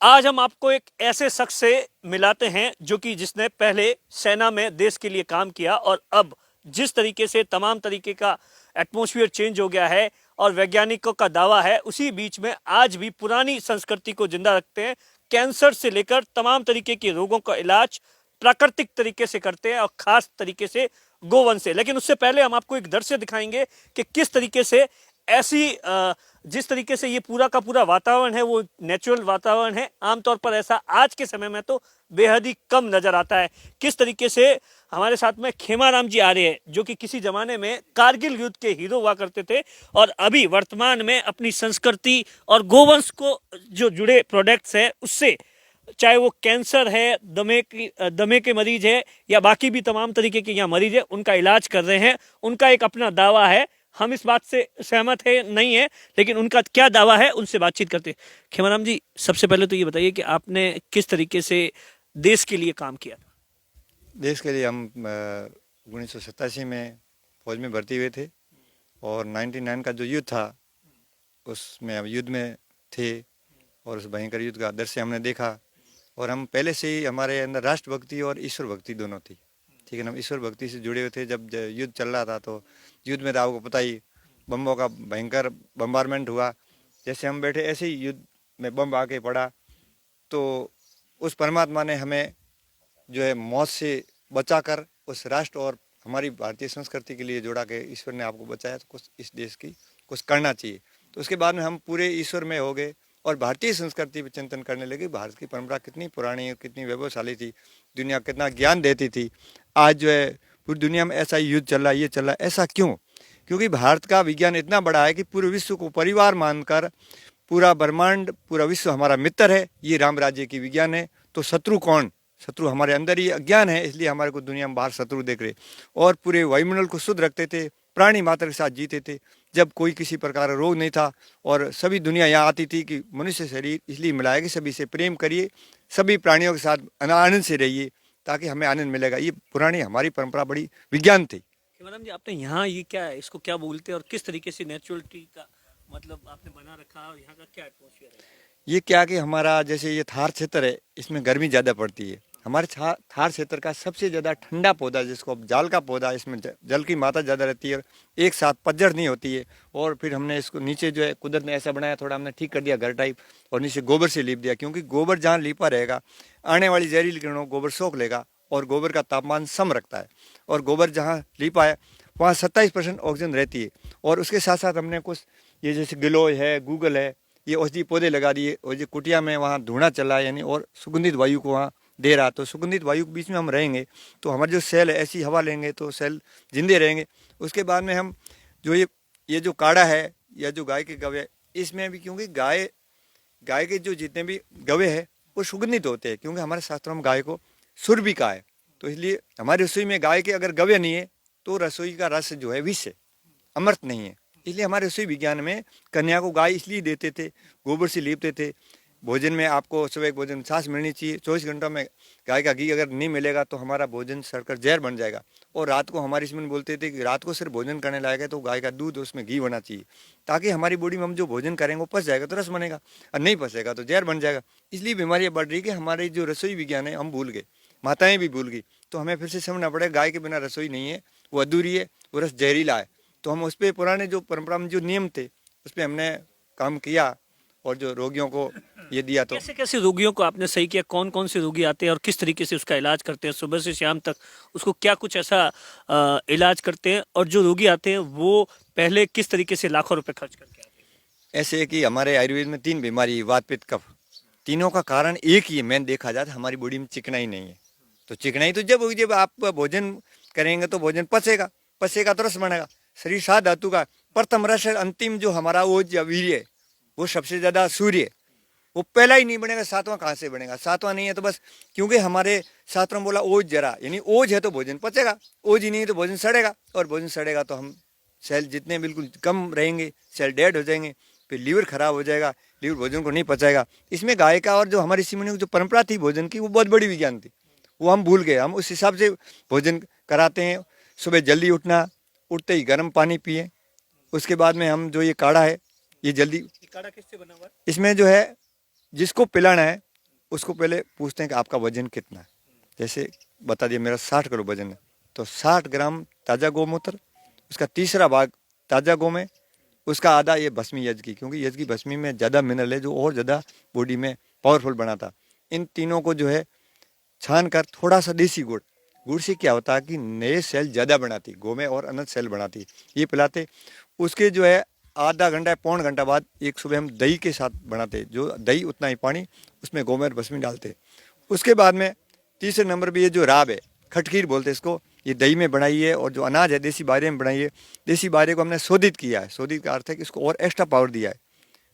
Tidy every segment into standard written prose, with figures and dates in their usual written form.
आज हम आपको एक ऐसे शख्स से मिलाते हैं जो कि जिसने पहले सेना में देश के लिए काम किया और अब जिस तरीके से तमाम तरीके का एटमॉस्फेयर चेंज हो गया है और वैज्ञानिकों का दावा है, उसी बीच में आज भी पुरानी संस्कृति को जिंदा रखते हैं। कैंसर से लेकर तमाम तरीके के रोगों का इलाज प्राकृतिक तरीके से करते हैं और खास तरीके से गोवंश से। लेकिन उससे पहले हम आपको एक दृश्य दिखाएंगे कि किस तरीके से ऐसी जिस तरीके से ये पूरा का पूरा वातावरण है वो नेचुरल वातावरण है। आमतौर पर ऐसा आज के समय में तो बेहद ही कम नजर आता है। किस तरीके से हमारे साथ में खेमाराम जी आ रहे हैं जो कि किसी जमाने में कारगिल युद्ध के हीरो हुआ करते थे और अभी वर्तमान में अपनी संस्कृति और गोवंश को जो जुड़े प्रोडक्ट्स है उससे, चाहे वो कैंसर है, दमे के मरीज है या बाकी भी तमाम तरीके के यहाँ मरीज है, उनका इलाज कर रहे हैं। उनका एक अपना दावा है, हम इस बात से सहमत है नहीं है, लेकिन उनका क्या दावा है उनसे बातचीत करते हैं। खेमाराम जी, सबसे पहले तो ये बताइए कि आपने किस तरीके से देश के लिए काम किया था? देश के लिए हम 1987 में फौज में भर्ती हुए थे और 99 का जो युद्ध था उसमें हम युद्ध में थे और उस भयंकर युद्ध का दृश्य हमने देखा। और हम पहले से ही हमारे अंदर राष्ट्रभक्ति और ईश्वर भक्ति दोनों थी, ठीक है ना। हम ईश्वर भक्ति से जुड़े हुए थे। जब युद्ध चल रहा था तो युद्ध में तो आपको पता ही बम्बों का भयंकर बम्बारमेंट हुआ। जैसे हम बैठे ऐसे ही युद्ध में बम आके पड़ा, तो उस परमात्मा ने हमें जो है मौत से बचाकर उस राष्ट्र और हमारी भारतीय संस्कृति के लिए जोड़ा के ईश्वर ने आपको बचाया, तो कुछ इस देश की कुछ करना चाहिए। तो उसके बाद में हम पूरे ईश्वर में हो गए और भारतीय संस्कृति पर चिंतन करने लगे। भारत की परंपरा कितनी पुरानी और कितनी वैभवशाली थी, दुनिया कितना ज्ञान देती थी। आज जो है पूरी दुनिया में ऐसा युद्ध चल रहा है, ये चल रहा है, ऐसा क्यों? क्योंकि भारत का विज्ञान इतना बड़ा है कि पूरे विश्व को परिवार मानकर पूरा ब्रह्मांड, पूरा विश्व हमारा मित्र है। ये राम राज्य की विज्ञान है। तो शत्रु कौन? शत्रु हमारे अंदर ही अज्ञान है, इसलिए हमारे को दुनिया में बाहर शत्रु देख रहे। और पूरे वायुमंडल को शुद्ध रखते थे, प्राणी मात्र के साथ जीते थे, जब कोई किसी प्रकार का रोग नहीं था। और सभी दुनिया यहाँ आती थी कि मनुष्य शरीर इसलिए मिला है कि सभी से प्रेम करिए, सभी प्राणियों के साथ आनंद से रहिए, ताकि हमें आनंद मिलेगा। ये पुरानी हमारी परंपरा बड़ी विज्ञान थी। खेमाराम जी, आपने यहाँ ये क्या है, इसको क्या बोलते हैं और किस तरीके से नेचुरलिटी का मतलब आपने बना रखा और यहाँ का क्या एटमॉस्फेयर है? ये क्या कि हमारा जैसे ये थार क्षेत्र है, इसमें गर्मी ज़्यादा पड़ती है। हमारे थार क्षेत्र का सबसे ज़्यादा ठंडा पौधा जिसको जाल का पौधा, इसमें जल की मात्रा ज़्यादा रहती है और एक साथ पतझड़ नहीं होती है। और फिर हमने इसको नीचे जो है कुदरत ने ऐसा बनाया, थोड़ा हमने ठीक कर दिया घर टाइप, और नीचे गोबर से लीप दिया, क्योंकि गोबर जहाँ लीपा रहेगा आने वाली जहरीली किरणों गोबर सोख लेगा और गोबर का तापमान सम रखता है। और गोबर जहाँ लीपा है वहाँ 27% ऑक्सीजन रहती है। और उसके साथ साथ हमने कुछ ये जैसे गिलोय है, गूगल है, ये औषधि पौधे लगा दिए। और ये कुटिया में वहाँ धुआं चला है, यानी और सुगंधित वायु को वहाँ दे रहा। तो सुगंधित वायु के बीच में हम रहेंगे तो हमारे जो सेल है, ऐसी हवा लेंगे तो सेल जिंदे रहेंगे। उसके बाद में हम जो ये जो काढ़ा है या जो गाय के गवे, इसमें भी क्योंकि गाय के जो जितने भी गवे हैं वो सुगंधित होते हैं, क्योंकि हमारे शास्त्रों में गाय को सुर भी कहा है। तो इसलिए हमारी रसोई में गाय के अगर गवे नहीं है तो रसोई का रस जो है विष है, अमृत नहीं है। इसलिए हमारे रसोई विज्ञान में कन्या को गाय इसलिए देते थे, गोबर से लीपते थे। भोजन में आपको सुबह भोजन में छाछ मिलनी चाहिए। 24 घंटों में गाय का घी अगर नहीं मिलेगा तो हमारा भोजन सड़कर जहर बन जाएगा। और रात को हमारे इसमें बोलते थे कि रात को सिर्फ भोजन करने लायक है तो गाय का दूध, उसमें घी होना चाहिए, ताकि हमारी बॉडी में हम जो भोजन करेंगे वो पच जाएगा तो रस बनेगा, और नहीं पचेगा तो जहर बन जाएगा। इसलिए बीमारियाँ बढ़ रही कि हमारे जो रसोई विज्ञान है हम भूल गए, माताएँ भी भूल गई। तो हमें फिर से समझना पड़ेगा गाय के बिना रसोई नहीं है, वो अधूरी है, वो रस जहरीला है। तो हम उस पर पुराने जो परंपरा में जो नियम थे उस पर हमने काम किया और जो रोगियों को ये दिया। तो कैसे कैसे रोगियों को आपने सही किया? कौन कौन से रोगी आते हैं और किस तरीके से उसका इलाज करते हैं? सुबह से शाम तक उसको क्या कुछ ऐसा इलाज करते हैं? और जो रोगी आते हैं वो पहले किस तरीके से लाखों रुपए खर्च करके आते हैं? ऐसे है कि हमारे आयुर्वेद में 3 बीमारी, वात पित्त कफ, तीनों का कारण एक ही है। मैंने देखा जाए हमारी बॉडी में चिकनाई नहीं है। तो चिकनाई तो जब होगी जब आप भोजन करेंगे तो भोजन पचेगा, पचेगा तो रस बनेगा। शरीर 7 धातु का प्रथम रस, अंतिम जो हमारा ओज या वीर्य है वो सबसे ज्यादा सूर्य, वो पहला ही नहीं बनेगा, 7वां कहाँ से बनेगा? 7वां नहीं है तो बस, क्योंकि हमारे शास्त्रों में बोला ओज जरा, यानी ओज है तो भोजन पचेगा, ओज ही नहीं है तो भोजन सड़ेगा, और भोजन सड़ेगा तो हम सेल जितने बिल्कुल कम रहेंगे, सेल डेड हो जाएंगे, फिर लीवर खराब हो जाएगा, लीवर भोजन को नहीं पचाएगा। इसमें गाय का और जो हमारी ऋषि मुनियों की जो परंपरा थी भोजन की, वो बहुत बड़ी विज्ञान थी, वो हम भूल गए। हम उस हिसाब से भोजन कराते हैं। सुबह जल्दी उठना, उठते ही गर्म पानी पिए। उसके बाद में हम जो ये काढ़ा है ये जल्दी, काढ़ा किससे बना हुआ है? इसमें जो है जिसको पिलाना है उसको पहले पूछते हैं कि आपका वजन कितना है। जैसे बता दिया मेरा 60 किलो वजन है, तो 60 ग्राम ताज़ा गौमूत्र, उसका तीसरा भाग ताज़ा गौ में, उसका आधा ये भस्मी यज्ञ, क्योंकि यज्ञ भस्मी में ज़्यादा मिनरल है जो और ज़्यादा बॉडी में पावरफुल बनाता। इन तीनों को जो है छान कर थोड़ा सा देसी गुड़, गुड़ से क्या होता है कि नए सेल ज़्यादा बनाती, गौ में और अनंत सेल बनाती, ये पिलाते। उसके जो है आधा घंटा पौन घंटा बाद एक सुबह हम दही के साथ बनाते, जो दही उतना ही पानी, उसमें गौमेर भस्मी डालते। उसके बाद में तीसरे नंबर पे ये जो राब है, खटखीर बोलते हैं इसको, ये दही में बनाई है, और जो अनाज है देसी बारे में बनाई है। देसी बारे को हमने शोधित किया है, शोधित का अर्थ है कि इसको और एक्स्ट्रा पावर दिया है।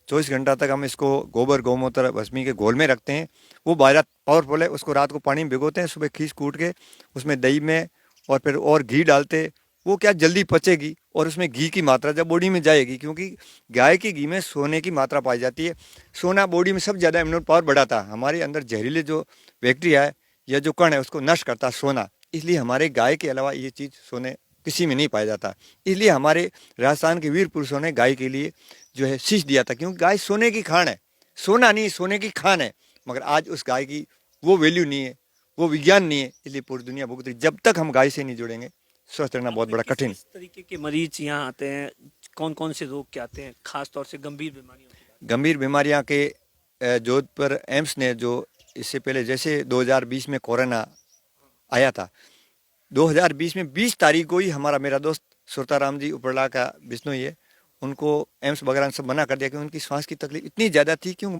24 घंटा तक हम इसको गोबर गौमूत्र भस्मी के घोल में रखते हैं, वो बारह पावरफुल है। उसको रात को पानी में भिगोते हैं, सुबह खींच कूट के उसमें दही में और फिर और घी डालते, वो क्या जल्दी पचेगी और उसमें घी की मात्रा जब बॉडी में जाएगी, क्योंकि गाय की घी में सोने की मात्रा पाई जाती है। सोना बॉडी में सबसे ज़्यादा इम्यून पावर बढ़ाता है, हमारे अंदर जहरीले जो बैक्टीरिया है या जो कण है उसको नष्ट करता है सोना। इसलिए हमारे गाय के अलावा ये चीज़ सोने किसी में नहीं पाया जाता। इसलिए हमारे राजस्थान के वीर पुरुषों ने गाय के लिए जो है शीश दिया था, क्योंकि गाय सोने की खान है, सोना नहीं सोने की खान है। मगर आज उस गाय की वो वैल्यू नहीं है, वो विज्ञान नहीं है, इसलिए पूरी दुनिया भुगत रही। जब तक हम गाय से नहीं जुड़ेंगे स्वस्थ रहना बहुत बड़ा कठिन। किस तरीके के मरीज यहाँ आते हैं, कौन कौन से रोग के आते हैं, खास तौर से गंभीर बीमारियों की बात? गंभीर बीमारियां के जोधपुर एम्स ने जो इससे पहले जैसे 2020 में कोरोना आया था, 2020 में 20 तारीख को ही हमारा मेरा दोस्त सुरताराम जी उपरला का बिश्नोई है, उनको एम्स वगैरह सब मना कर दिया कि उनकी सांस की तकलीफ इतनी ज़्यादा थी। क्यों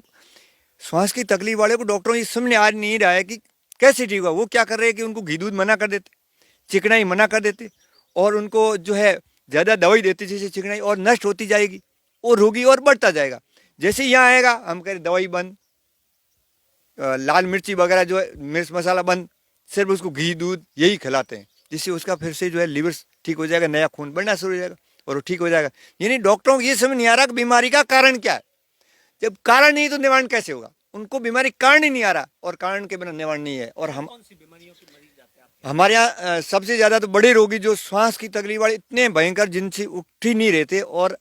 सांस की तकलीफ वाले को डॉक्टरों ये समझ आ नहीं रहा है कि कैसे ठीक हुआ। वो क्या कर रहे हैं कि उनको घी दूध मना कर देते, चिकनाई मना कर देते, और उनको जो है ज़्यादा दवाई देते, जैसे चिकनाई और नष्ट होती जाएगी और रोगी और बढ़ता जाएगा। जैसे यहाँ आएगा हम कह रहे दवाई बंद, लाल मिर्ची वगैरह जो है मिर्च मसाला बंद, सिर्फ उसको घी दूध यही खिलाते हैं, जिससे उसका फिर से जो है लीवर ठीक हो जाएगा, नया खून बढ़ना शुरू हो जाएगा और वो ठीक हो जाएगा। यानी डॉक्टरों को ये समझ नहीं आ रहा कि बीमारी का कारण क्या है। जब कारण नहीं तो निवारण कैसे होगा? उनको बीमारी कारण ही नहीं आ रहा, और कारण के बिना निवारण नहीं है। और हम कौन सी बीमारियों के मरीज जाते हैं आपके? हमारे यहाँ सबसे ज़्यादा तो बड़े रोगी जो श्वास की तकलीफ वाले इतने भयंकर, जिनसे उठ ही नहीं रहते, और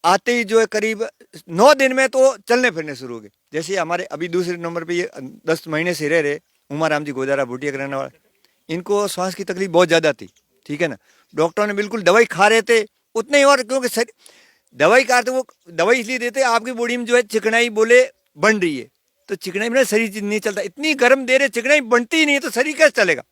आते ही जो है करीब 9 दिन में तो चलने फिरने शुरू हो गए। जैसे हमारे अभी दूसरे नंबर पे ये 10 महीने से रह रहे उमाराम जी गोदारा भूटिया का रहने वाला, इनको श्वास की तकलीफ बहुत ज़्यादा थी, ठीक है ना। डॉक्टरों ने बिल्कुल दवाई खा रहे थे उतने ही, और क्योंकि दवाई का अर्थ वो दवाई इसलिए देते आपकी बॉडी में जो है चिकनाई बोले बन रही है, तो चिकनाई में शरीर नहीं चलता, इतनी गर्म दे रहे चिकनाई बनती ही नहीं है, तो शरीर कैसे चलेगा?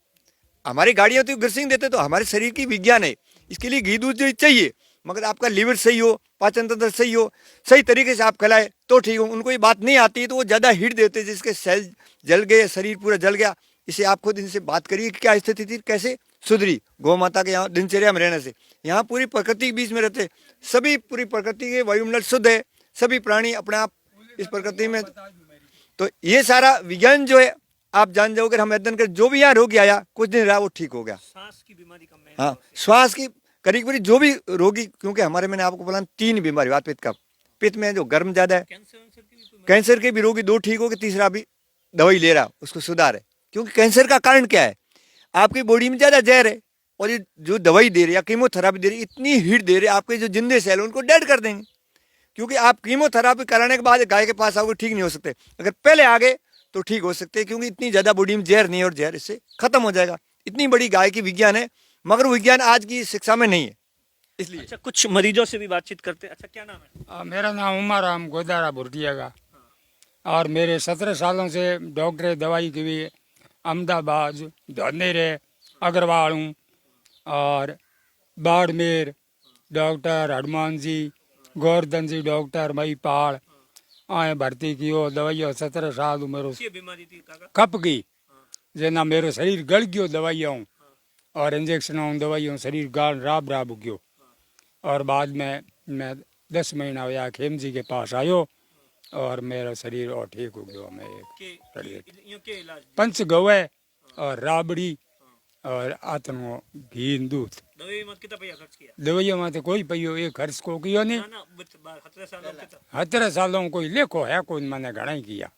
हमारी गाड़ियाँ तो ग्रीसिंग देते, तो हमारे शरीर की विज्ञान है, इसके लिए घी दूध जो चाहिए, मगर आपका लीवर सही हो, पाचन तंत्र सही हो, सही तरीके से आप खिलाए तो ठीक हो। उनको ये बात नहीं आती है तो वो ज़्यादा हीट देते, जिसके सेल जल गए, शरीर पूरा जल गया। इसे आप खुद इनसे बात करिए कि क्या स्थिति थी, कैसे सुधरी गौ माता के यहाँ दिनचर्या में रहने से। यहाँ पूरी प्रकृति के बीच में रहते, सभी पूरी प्रकृति के वायुमंडल शुद्ध है, सभी प्राणी अपने आप इस प्रकृति में, तो ये सारा विज्ञान जो है आप जान जाओगे। हम अध्ययन कर जो भी यहाँ रोगी आया कुछ दिन रहा वो ठीक हो गया। सांस की बीमारी का मैं हाँ, श्वास की करीब करीब जो भी रोगी, क्योंकि हमारे मैंने आपको बोला 3 बीमारी, वात पित्त कफ। पित्त में जो गर्म ज्यादा है, कैंसर के भी रोगी 2 ठीक हो गए, तीसरा भी दवाई ले रहा उसको सुधार है। क्योंकि कैंसर का कारण क्या है? आपकी बॉडी में ज्यादा जहर है, और ये जो दवाई दे रही है या कीमोथेरापी दे रही है, इतनी हीट दे रही है, आपके जो जिंदे सेल है उनको डेड कर देंगे। क्योंकि आप कीमोथेरापी कराने के बाद गाय के पास आओगे ठीक नहीं हो सकते, अगर पहले आ गए तो ठीक हो सकते हैं, क्योंकि इतनी ज्यादा बॉडी में जहर नहीं है और जहर इससे खत्म हो जाएगा। इतनी बड़ी गाय की विज्ञान है, मगर विज्ञान आज की शिक्षा में नहीं है, इसलिए। अच्छा, कुछ मरीजों से भी बातचीत करते हैं। अच्छा, क्या नाम है? मेरा नाम उमाराम गोदारा भुटिया का, और मेरे 17 सालों से डॉक्टर दवाई के लिए अहमदाबाद, धनेरे, अग्रवाल हूँ, और बाड़मेर डॉक्टर हनुमान जी, गोवर्धन जी डॉक्टर मईपाल आए भर्ती कियो। दवाइयों 17 साल उम्र ये बीमारी थी काका? कप की, जना मेरो शरीर गल गयो दवाइयों और इंजेक्शनों दवाइयों, शरीर गाल राब राब गयो। और बाद में मैं 10 महीना हुआ खेम जी के पास आयो, और मेरा शरीर और ठीक हो गया। मैं के इलाज पंच गवे और राबड़ी और आतनो घी दूध, दवाई मत कितना पैसा खर्च किया? दवाइयों में तो कोई पैयो एक खर्च को कियो नहीं। 17 सालों कोई लेखो है, कोई मैंने घना ही किया।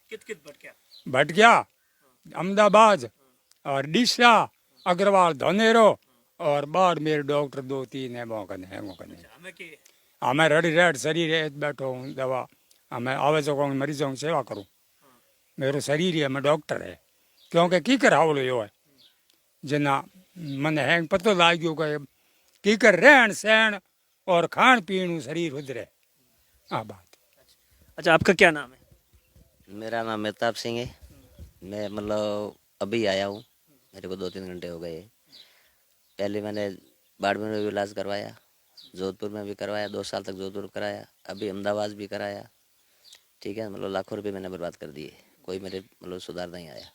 भट गया अहमदाबाद और डिशा, अग्रवाल, धनेरो और बाड़मेर डॉक्टर 2-3 है मौकने है मौकने। हमें रेडी रेड शरीर है, बैठो हूँ दवा, हमें आवे जो मरीजों की सेवा करूँ। मेरे शरीर है मैं डॉक्टर है क्योंकि की कर हावलो यो है जना मन है पतो लाग गयो कि की कर रहन सहन और खान पीन शरीर उधरे आ बात। अच्छा, आपका क्या नाम है? मेरा नाम मेहताब सिंह है। मैं मतलब अभी आया हूँ, मेरे को 2-3 घंटे हो गए। पहले मैंने बाड़मेर में भी इलाज करवाया, जोधपुर में भी करवाया, 2 साल तक जोधपुर कराया, अभी अहमदाबाद भी कराया। ठीक है, मतलब लाखों रुपए मैंने बर्बाद कर दिए, कोई मेरे मतलब सुधार नहीं आया।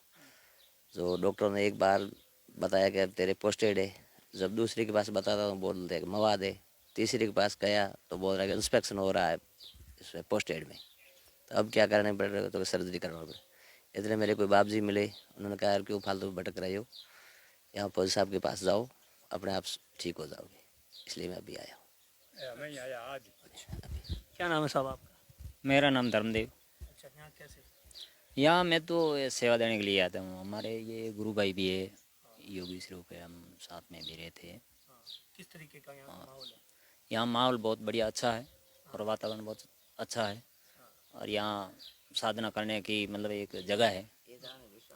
जो डॉक्टरों ने एक बार बताया कि अब तेरे पोस्टेड है, जब दूसरे के पास बताता तो बोलते हैं कि मवाद है, तीसरे के पास गया तो बोल रहा है कि इंस्पेक्शन हो रहा है इसमें पोस्टेड में, तो अब क्या करना पड़ रहा है, तो सर्जरी करना पड़े। इतने मेरे कोई बाप जी मिले, उन्होंने कहा यार क्यों फालतू भटक रहे हो, यहाँ फौजी साहब के पास जाओ, अपने आप ठीक हो जाओगे, इसलिए मैं अभी आया हूँ। क्या नाम है साहब आपका? मेरा नाम धर्मदेव। अच्छा, यहाँ कैसे? यहाँ मैं तो ये सेवा देने के लिए आता हूँ। हमारे ये गुरु भाई भी है, योगी स्वरूप है, हम साथ में भी रहते हैं। किस तरीके का यहाँ माहौल है? यहाँ माहौल बहुत बढ़िया अच्छा है और वातावरण बहुत अच्छा है और यहाँ साधना करने की मतलब एक जगह है,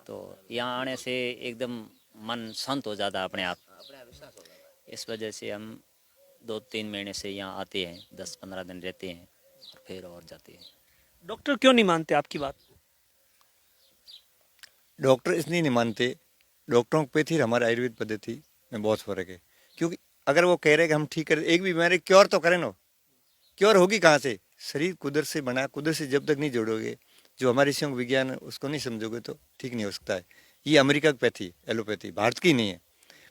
तो यहाँ आने से एकदम मन शांत हो जाता है अपने आप। इस वजह से हम 2-3 महीने से यहाँ आते हैं, 10-15 दिन रहते हैं और फिर और जाते हैं। डॉक्टर क्यों नहीं मानते आपकी बात? डॉक्टर इसलिए नहीं मानते, डॉक्टरों पे थी हमारे आयुर्वेद पद्धति में बहुत फर्क है। क्योंकि अगर वो कह रहे कि हम ठीक करें, एक भी बीमारी क्योर तो करें ना, क्योर होगी कहाँ से? शरीर कुदरत से बना, कुदरत से जब तक नहीं जोड़ोगे, जो हमारे ऋषियों का विज्ञान है उसको नहीं समझोगे तो ठीक नहीं हो सकता है। ये अमेरिका की पैथी, एलोपैथी, भारत की नहीं है।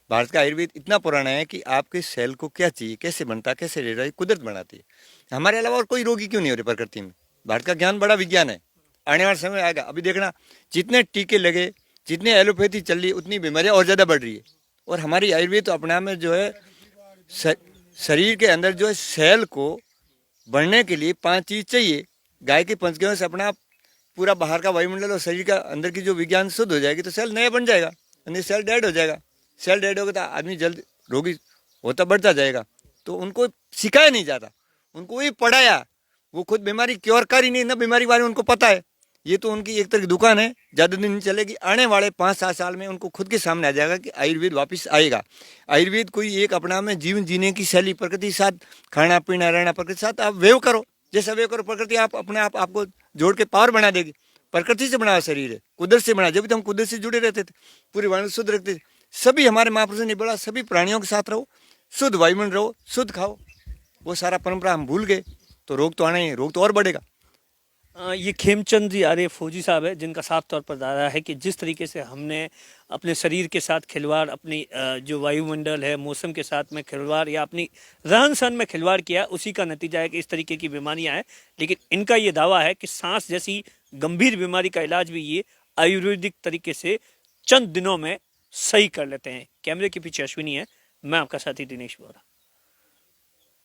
भारत का आयुर्वेद इतना पुराना है कि आपके सेल को क्या चाहिए, कैसे बनता, कैसे रह रहा है, कुदरत बनाती है। हमारे अलावा और कोई रोगी क्यों नहीं हो रहे प्रकृति में? भारत का ज्ञान बड़ा विज्ञान है, आने वाला समय आएगा। अभी देखना, जितने टीके लगे, जितने एलोपैथी चल रही है, उतनी बीमारियां और ज़्यादा बढ़ रही है। और हमारी आयुर्वेद तो अपने आप में जो है शरीर के अंदर जो है सेल को बढ़ने के लिए 5 चीज़ चाहिए। गाय के पंचगव्यों से अपना पूरा बाहर का वायुमंडल और शरीर का अंदर की जो विज्ञान शुद्ध हो जाएगी तो सेल नया बन जाएगा, नहीं सेल डेड हो जाएगा। सेल डेड होगा तो आदमी जल्द रोगी होता बढ़ता जाएगा। तो उनको सिखाया नहीं जाता, उनको वही पढ़ाया, वो खुद बीमारी क्योर कर ही नहीं, ना बीमारी बारे में उनको पता है। ये तो उनकी एक तरह की दुकान है, ज़्यादा दिन नहीं चलेगी। आने वाले 5-7 साल में उनको खुद के सामने आ जाएगा कि आयुर्वेद वापस आएगा। आयुर्वेद कोई एक अपना में जीवन जीने की शैली, प्रकृति के साथ खाना पीना रहना, प्रकृति के साथ आप वेव करो, जैसा वेव करो प्रकृति आप अपने आप आपको जोड़ के पावर बना देगी। प्रकृति से बना शरीर है, कुदरत से बना। जब भी हम कुदरत से जुड़े रहते थे, पूरी वायुमंडल शुद्ध रखते थे। सभी हमारे महापुरुषों ने बोला सभी प्राणियों के साथ रहो, शुद्ध वायुमंडल रहो, शुद्ध खाओ। वो सारा परंपरा हम भूल गए तो रोग तो आना ही है, रोग तो और बढ़ेगा। ये खेमचंद जी आर्य फौजी साहब है, जिनका साफ तौर पर दावा है कि जिस तरीके से हमने अपने शरीर के साथ खिलवाड़, अपनी जो वायुमंडल है, मौसम के साथ में खिलवाड़ या अपनी रहन सहन में खिलवाड़ किया, उसी का नतीजा है कि इस तरीके की बीमारियां हैं। लेकिन इनका ये दावा है कि सांस जैसी गंभीर बीमारी का इलाज भी ये आयुर्वेदिक तरीके से चंद दिनों में सही कर लेते हैं। कैमरे के पीछे अश्विनी है, मैं आपका साथी दिनेश बोरा।